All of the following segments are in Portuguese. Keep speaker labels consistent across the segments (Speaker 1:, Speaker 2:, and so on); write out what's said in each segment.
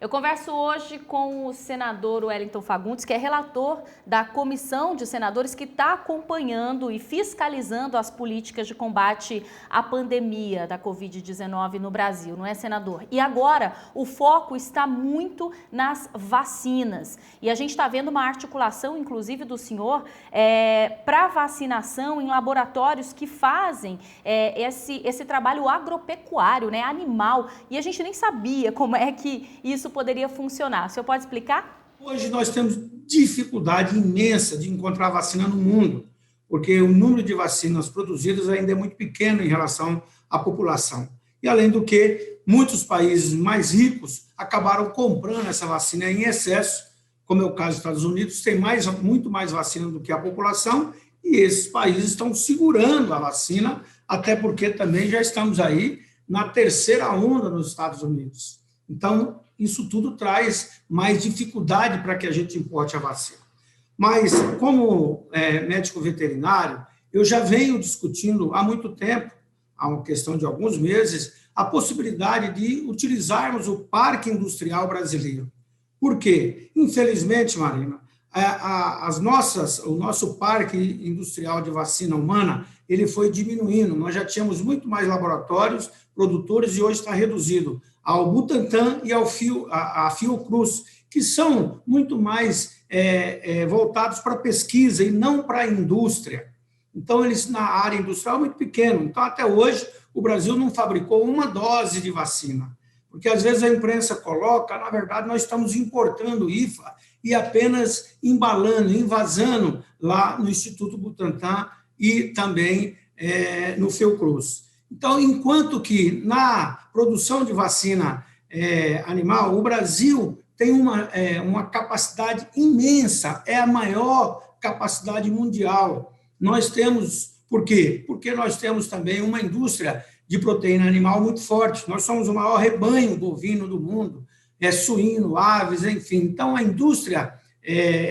Speaker 1: Eu converso hoje com o senador Wellington Fagundes, que é relator da comissão de senadores que está acompanhando e fiscalizando as políticas de combate à pandemia da Covid-19 no Brasil, não é, senador? E agora o foco está muito nas vacinas. E a gente está vendo uma articulação, inclusive, do senhor para vacinação em laboratórios que fazem esse trabalho agropecuário, né, animal. E a gente nem sabia como é que isso poderia funcionar. O senhor pode explicar?
Speaker 2: Hoje nós temos dificuldade imensa de encontrar vacina no mundo, porque o número de vacinas produzidas ainda é muito pequeno em relação à população. E, além do que, muitos países mais ricos acabaram comprando essa vacina em excesso, como é o caso dos Estados Unidos, tem muito mais vacina do que a população, e esses países estão segurando a vacina, até porque também já estamos aí na terceira onda nos Estados Unidos. Então, isso tudo traz mais dificuldade para que a gente importe a vacina. Mas, como médico veterinário, eu já venho discutindo há muito tempo, há uma questão de alguns meses, a possibilidade de utilizarmos o parque industrial brasileiro. Por quê? Infelizmente, Marina, o nosso parque industrial de vacina humana, ele foi diminuindo. Nós já tínhamos muito mais laboratórios, produtores, e hoje está reduzido ao Butantan e à Fiocruz, que são muito mais voltados para a pesquisa e não para a indústria. Então, eles, na área industrial, é muito pequeno. Então, até hoje, o Brasil não fabricou uma dose de vacina, porque às vezes a imprensa coloca, na verdade, nós estamos importando IFA e apenas embalando, envasando lá no Instituto Butantan e também no Fiocruz. Então, enquanto que na produção de vacina animal, o Brasil tem uma capacidade imensa, é a maior capacidade mundial. Nós temos, por quê? Porque nós temos também uma indústria de proteína animal muito forte. Nós somos o maior rebanho bovino do mundo, suíno, aves, enfim. Então, a indústria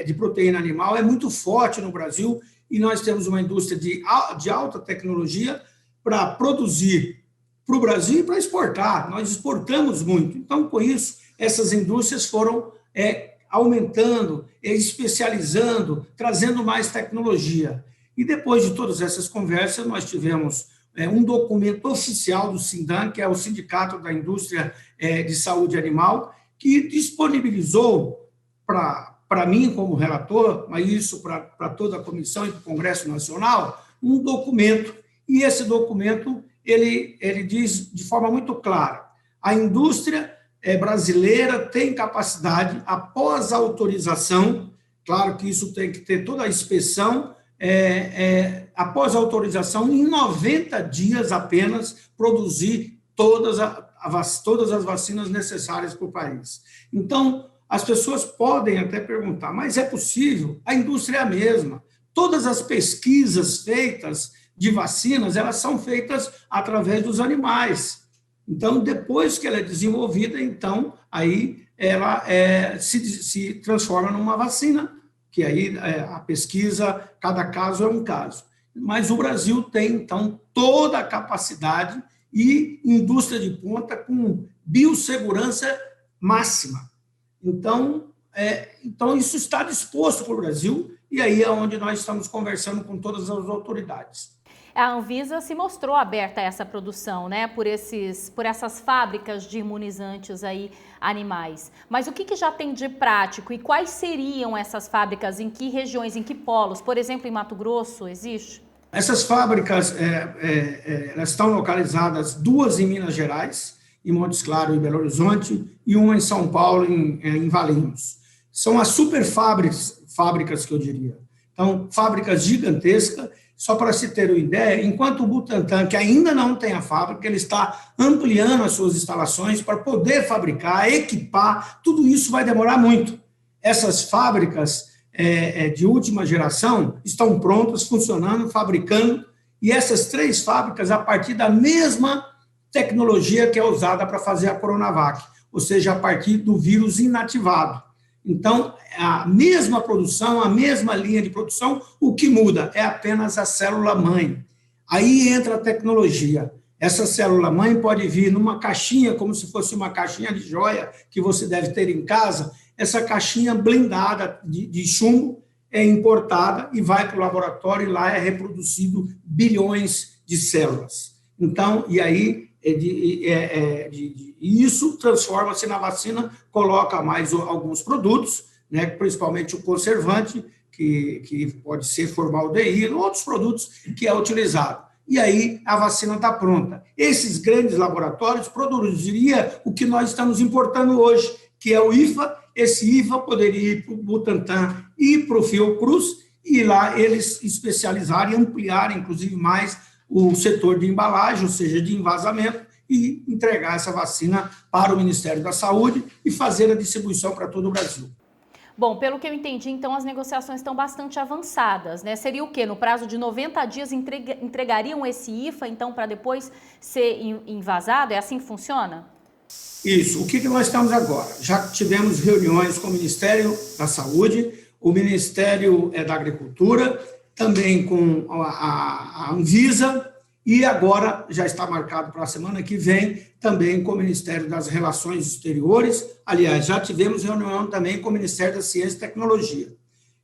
Speaker 2: de proteína animal é muito forte no Brasil e nós temos uma indústria de alta tecnologia para produzir para o Brasil e para exportar. Nós exportamos muito. Então, com isso, essas indústrias foram aumentando, especializando, trazendo mais tecnologia. E depois de todas essas conversas, nós tivemos um documento oficial do SINDAN, que é o Sindicato da Indústria de Saúde Animal, que disponibilizou para mim, como relator, mas isso para toda a comissão e para o Congresso Nacional, um documento. E esse documento, ele diz de forma muito clara, a indústria brasileira tem capacidade, após a autorização, claro que isso tem que ter toda a inspeção, após a autorização, em 90 dias apenas, produzir todas as vacinas necessárias para o país. Então, as pessoas podem até perguntar, mas é possível? A indústria é a mesma. Todas as pesquisas feitas de vacinas, elas são feitas através dos animais. Então, depois que ela é desenvolvida, então, aí ela se transforma numa vacina, que aí a pesquisa, cada caso é um caso. Mas o Brasil tem, então, toda a capacidade e indústria de ponta com biossegurança máxima. Então, isso está disposto para o Brasil, e aí é onde nós estamos conversando com todas as autoridades.
Speaker 1: A Anvisa se mostrou aberta a essa produção, né, por essas fábricas de imunizantes aí animais. Mas o que já tem de prático e quais seriam essas fábricas, em que regiões, em que polos? Por exemplo, em Mato Grosso, existe?
Speaker 2: Essas fábricas elas estão localizadas, duas em Minas Gerais, em Montes Claros e Belo Horizonte, e uma em São Paulo, em Valinhos. São as super fábricas que eu diria. Então, fábricas gigantescas. Só para se ter uma ideia, enquanto o Butantan, que ainda não tem a fábrica, ele está ampliando as suas instalações para poder fabricar, equipar, tudo isso vai demorar muito. Essas fábricas de última geração estão prontas, funcionando, fabricando, e essas três fábricas a partir da mesma tecnologia que é usada para fazer a Coronavac, ou seja, a partir do vírus inativado. Então, a mesma produção, a mesma linha de produção, o que muda é apenas a célula-mãe. Aí entra a tecnologia. Essa célula-mãe pode vir numa caixinha, como se fosse uma caixinha de joia que você deve ter em casa. Essa caixinha blindada de chumbo é importada e vai para o laboratório e lá é reproduzido bilhões de células. Então, e aí isso transforma-se na vacina, coloca mais alguns produtos, né, principalmente o conservante, que pode ser formaldeído, outros produtos que é utilizado. E aí a vacina está pronta. Esses grandes laboratórios produziriam o que nós estamos importando hoje, que é o IFA. Esse IFA poderia ir para o Butantan e para o Fiocruz, e lá eles especializarem e ampliarem, inclusive, mais o setor de embalagem, ou seja, de envasamento, e entregar essa vacina para o Ministério da Saúde e fazer a distribuição para todo o Brasil.
Speaker 1: Bom, pelo que eu entendi, então as negociações estão bastante avançadas, né? Seria o quê? No prazo de 90 dias entregariam esse IFA, então, para depois ser envasado? É assim que funciona?
Speaker 2: Isso. O que nós estamos agora? Já tivemos reuniões com o Ministério da Saúde, o Ministério da Agricultura, também com a Anvisa, e agora já está marcado para a semana que vem também com o Ministério das Relações Exteriores. Aliás, já tivemos reunião também com o Ministério da Ciência e Tecnologia.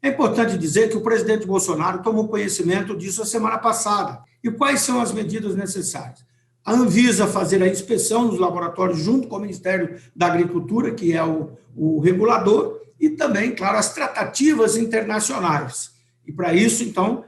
Speaker 2: É importante dizer que o presidente Bolsonaro tomou conhecimento disso a semana passada. E quais são as medidas necessárias? A Anvisa fazer a inspeção nos laboratórios junto com o Ministério da Agricultura, que é o regulador, e também, claro, as tratativas internacionais. E para isso, então,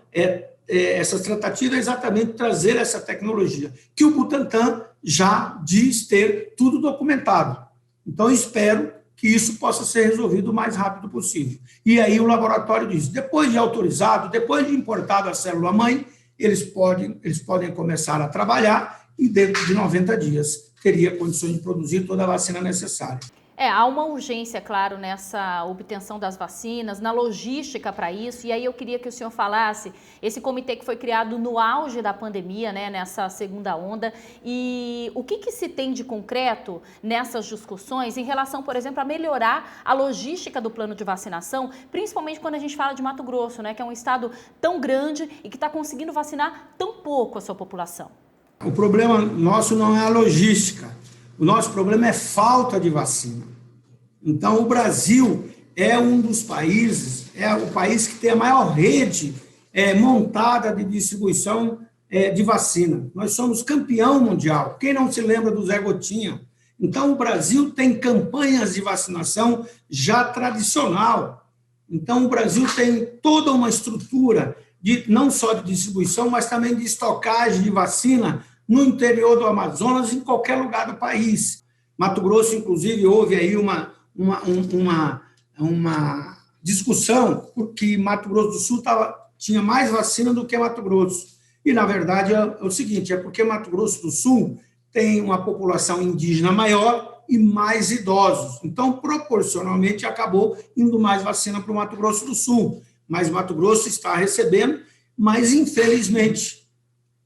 Speaker 2: essas tratativas é exatamente trazer essa tecnologia, que o Butantan já diz ter tudo documentado. Então, espero que isso possa ser resolvido o mais rápido possível. E aí o laboratório diz, depois de autorizado, depois de importado a célula-mãe, eles podem começar a trabalhar e dentro de 90 dias teria condições de produzir toda a vacina necessária.
Speaker 1: Há uma urgência, claro, nessa obtenção das vacinas, na logística para isso, e aí eu queria que o senhor falasse, esse comitê que foi criado no auge da pandemia, né, nessa segunda onda, e o que se tem de concreto nessas discussões em relação, por exemplo, a melhorar a logística do plano de vacinação, principalmente quando a gente fala de Mato Grosso, né, que é um estado tão grande e que está conseguindo vacinar tão pouco a sua população.
Speaker 2: O problema nosso não é a logística. O nosso problema é falta de vacina. Então, o Brasil é um dos países, é o país que tem a maior rede montada de distribuição de vacina. Nós somos campeão mundial. Quem não se lembra do Zé Gotinha? Então, o Brasil tem campanhas de vacinação já tradicional. Então, o Brasil tem toda uma estrutura, não só de distribuição, mas também de estocagem de vacina no interior do Amazonas, em qualquer lugar do país. Mato Grosso, inclusive, houve aí uma discussão, porque Mato Grosso do Sul tinha mais vacina do que Mato Grosso. E, na verdade, é o seguinte, é porque Mato Grosso do Sul tem uma população indígena maior e mais idosos. Então, proporcionalmente, acabou indo mais vacina para o Mato Grosso do Sul. Mas Mato Grosso está recebendo, mas, infelizmente,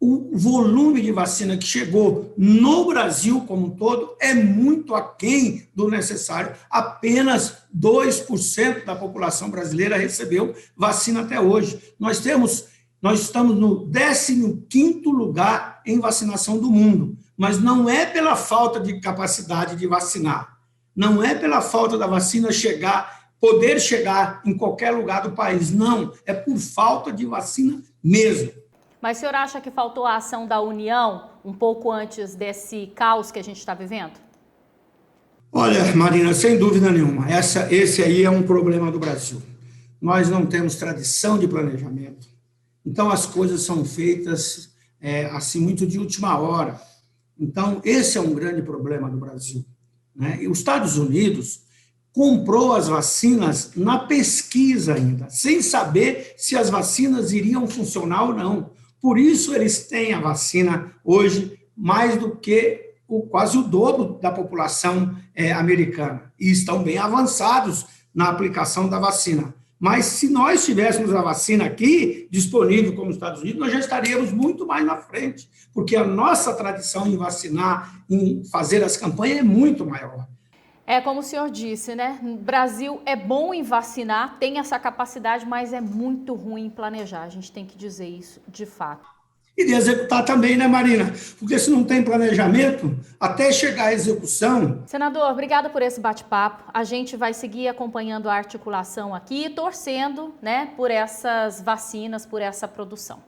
Speaker 2: o volume de vacina que chegou no Brasil como um todo é muito aquém do necessário. Apenas 2% da população brasileira recebeu vacina até hoje. Nós estamos no 15º lugar em vacinação do mundo, mas não é pela falta de capacidade de vacinar, não é pela falta da vacina poder chegar em qualquer lugar do país, não, é por falta de vacina mesmo.
Speaker 1: Mas o senhor acha que faltou a ação da União um pouco antes desse caos que a gente está vivendo?
Speaker 2: Olha, Marina, sem dúvida nenhuma, esse aí é um problema do Brasil. Nós não temos tradição de planejamento, então as coisas são feitas assim muito de última hora. Então, esse é um grande problema do Brasil, né? E os Estados Unidos comprou as vacinas na pesquisa ainda, sem saber se as vacinas iriam funcionar ou não. Por isso, eles têm a vacina hoje mais do que quase o dobro da população americana. E estão bem avançados na aplicação da vacina. Mas se nós tivéssemos a vacina aqui, disponível como os Estados Unidos, nós já estaríamos muito mais na frente, porque a nossa tradição em vacinar, em fazer as campanhas, é muito maior.
Speaker 1: É como o senhor disse, né? O Brasil é bom em vacinar, tem essa capacidade, mas é muito ruim em planejar. A gente tem que dizer isso de fato.
Speaker 2: e de executar também, né, Marina? Porque se não tem planejamento, até chegar à execução...
Speaker 1: Senador, obrigada por esse bate-papo. A gente vai seguir acompanhando a articulação aqui e torcendo, né, por essas vacinas, por essa produção.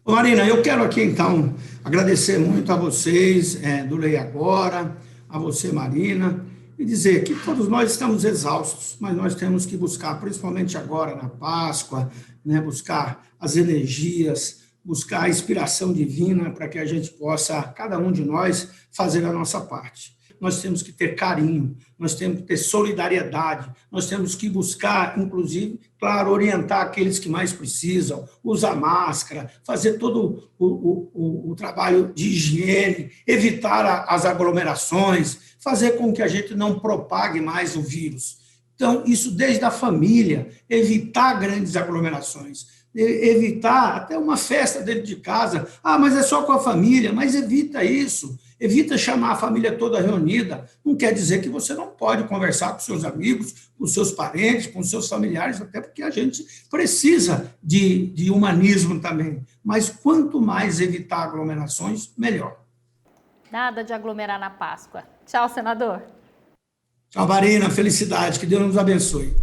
Speaker 2: Marina, eu quero aqui, então, agradecer muito a vocês, do Lei Agora, a você, Marina, e dizer que todos nós estamos exaustos, mas nós temos que buscar, principalmente agora na Páscoa, né, buscar as energias, buscar a inspiração divina para que a gente possa, cada um de nós, fazer a nossa parte. Nós temos que ter carinho, nós temos que ter solidariedade, nós temos que buscar, inclusive, claro, orientar aqueles que mais precisam, usar máscara, fazer todo o trabalho de higiene, evitar as aglomerações, fazer com que a gente não propague mais o vírus. Então, isso desde a família, evitar grandes aglomerações, evitar até uma festa dentro de casa. Ah, mas é só com a família, mas evita isso. Evita chamar a família toda reunida. Não quer dizer que você não pode conversar com seus amigos, com seus parentes, com seus familiares, até porque a gente precisa de humanismo também. Mas quanto mais evitar aglomerações, melhor.
Speaker 1: Nada de aglomerar na Páscoa. Tchau, senador.
Speaker 2: Tchau, Marina. Felicidade. Que Deus nos abençoe.